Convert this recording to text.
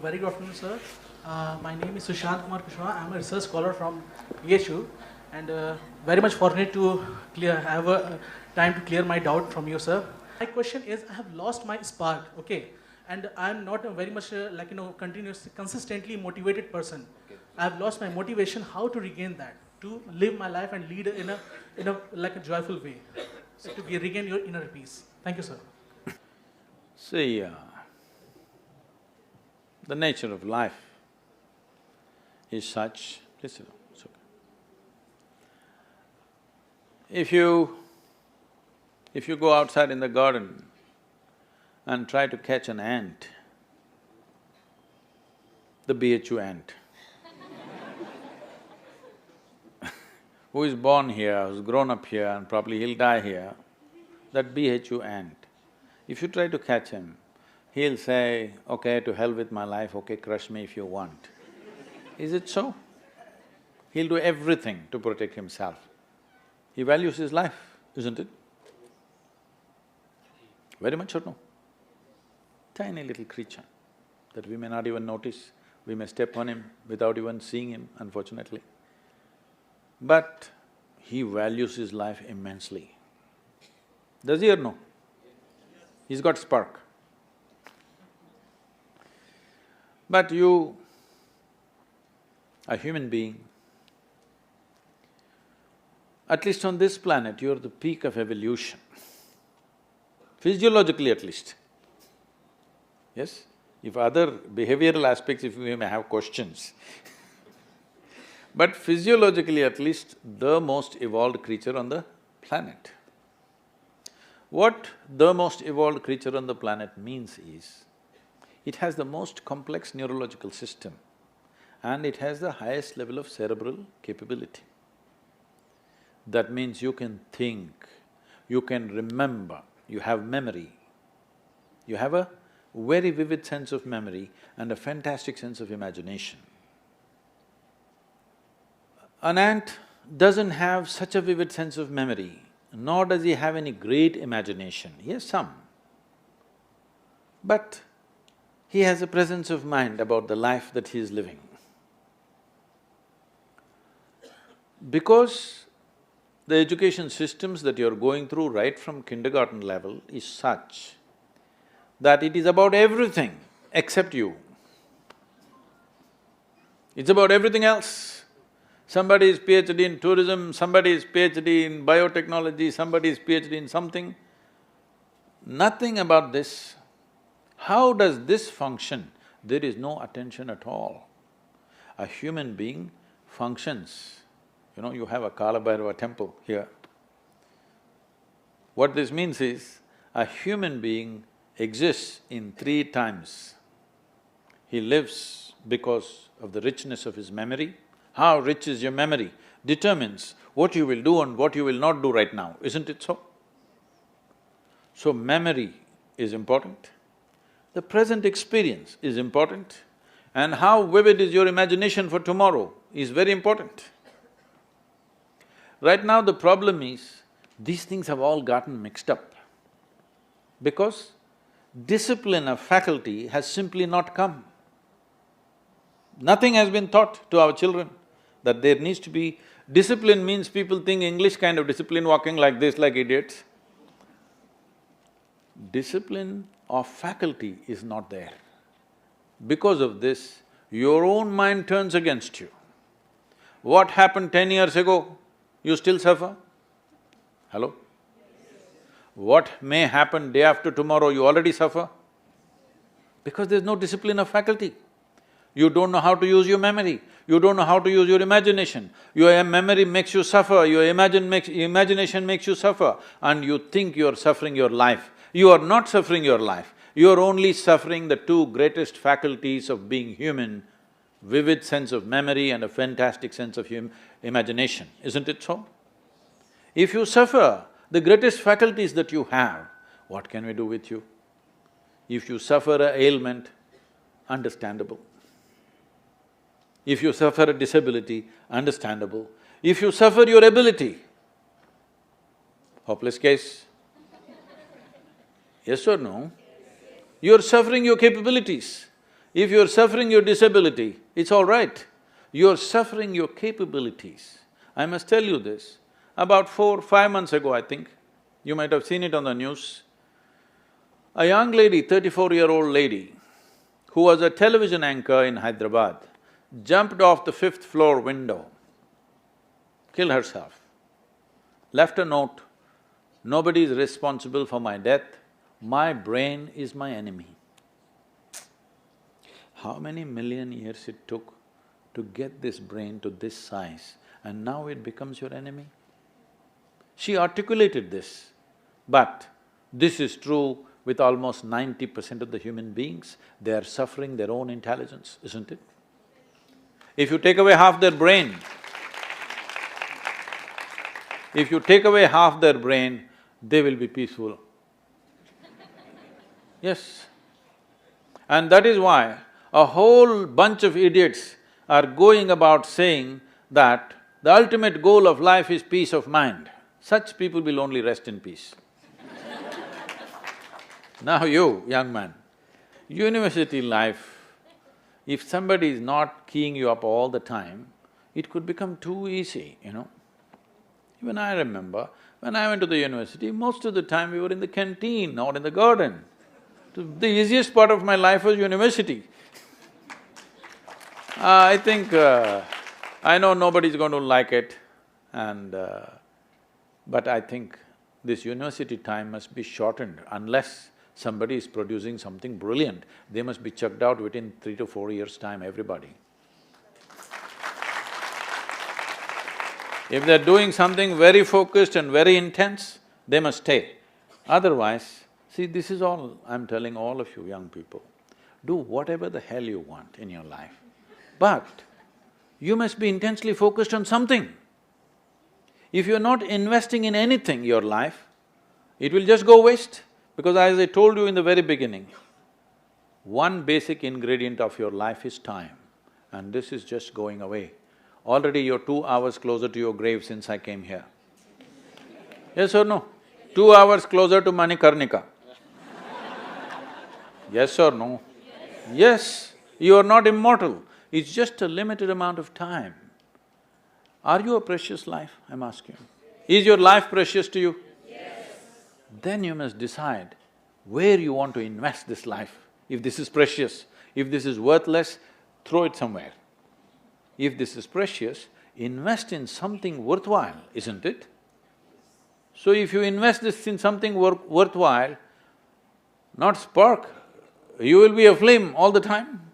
Very good afternoon, sir. My name is Sushant Kumar Kushwaha. I am a research scholar from BHU and very much fortunate to have a time to clear my doubt from you, sir. My question is, I have lost my spark, okay, and I am not a very much consistently motivated person. I have lost my motivation. How to regain that? To live my life and lead in a like a joyful way, to regain your inner peace. Thank you, sir. See, the nature of life is such… Please sit down, it's okay. If you go outside in the garden and try to catch an ant, the BHU ant, who is born here, who's grown up here and probably he'll die here, that BHU ant, if you try to catch him, he'll say, okay, to hell with my life, okay, crush me if you want. Is it so? He'll do everything to protect himself. He values his life, isn't it? Very much or no? Tiny little creature that we may not even notice, we may step on him without even seeing him, unfortunately. But he values his life immensely. Does he or no? He's got spark. But you, a human being, at least on this planet, you're the peak of evolution, physiologically at least. Yes? If other behavioral aspects, if we may have questions but physiologically at least, the most evolved creature on the planet. What the most evolved creature on the planet means is, it has the most complex neurological system and it has the highest level of cerebral capability. That means you can think, you can remember, you have memory. You have a very vivid sense of memory and a fantastic sense of imagination. An ant doesn't have such a vivid sense of memory, nor does he have any great imagination. He has some. But he has a presence of mind about the life that he is living. Because the education systems that you're going through right from kindergarten level is such that it is about everything except you. It's about everything else. Somebody is PhD in tourism, somebody is PhD in biotechnology, somebody is PhD in something. Nothing about this. How does this function? There is no attention at all. A human being functions. You know, you have a Kala Bhairava temple here. What this means is, a human being exists in three times. He lives because of the richness of his memory. How rich is your memory determines what you will do and what you will not do right now, isn't it so? So memory is important, the present experience is important, and how vivid is your imagination for tomorrow is very important. Right now the problem is, these things have all gotten mixed up because discipline of faculty has simply not come. Nothing has been taught to our children that there needs to be… Discipline means people think English kind of discipline, walking like this like idiots. Discipline of faculty is not there. Because of this, your own mind turns against you. What happened 10 years ago, you still suffer? Hello? What may happen day after tomorrow, you already suffer? Because there's no discipline of faculty. You don't know how to use your memory, you don't know how to use your imagination. Your memory makes you suffer, your imagination makes you suffer, and you think you're suffering your life. You are not suffering your life, you're only suffering the two greatest faculties of being human, vivid sense of memory and a fantastic sense of imagination, isn't it so? If you suffer the greatest faculties that you have, what can we do with you? If you suffer an ailment, understandable. If you suffer a disability, understandable. If you suffer your ability, hopeless case. Yes or no? You're suffering your capabilities. If you're suffering your disability, it's all right. You're suffering your capabilities. I must tell you this, about 4–5 months ago, I think, you might have seen it on the news, a young lady, 34-year-old lady, who was a television anchor in Hyderabad, jumped off the 5th floor window, killed herself, left a note, "Nobody is responsible for my death, my brain is my enemy." How many million years it took to get this brain to this size, and now it becomes your enemy? She articulated this, but this is true with almost 90% of the human beings. They are suffering their own intelligence, isn't it? If you take away half their brain, if you take away half their brain, they will be peaceful. Yes. And that is why a whole bunch of idiots are going about saying that the ultimate goal of life is peace of mind. Such people will only rest in peace. Now you, young man, university life, if somebody is not keying you up all the time, it could become too easy, you know. Even I remember, when I went to the university, most of the time we were in the canteen or in the garden. The easiest part of my life was university. I think… I know nobody's going to like it but I think this university time must be shortened unless somebody is producing something brilliant. They must be chucked out within 3 to 4 years' time, everybody. If they're doing something very focused and very intense, they must stay. Otherwise, see, this is all I'm telling all of you young people. Do whatever the hell you want in your life, but you must be intensely focused on something. If you're not investing in anything, your life, it will just go waste. Because as I told you in the very beginning, one basic ingredient of your life is time, and this is just going away. Already you're 2 hours closer to your grave since I came here. Yes or no? 2 hours closer to Manikarnika. Yes or no? Yes, you are not immortal, it's just a limited amount of time. Are you a precious life, I'm asking you? Is your life precious to you? Yes. Then you must decide where you want to invest this life. If this is precious, if this is worthless, throw it somewhere. If this is precious, invest in something worthwhile, isn't it? So if you invest this in something worthwhile, not spark, you will be a flame all the time.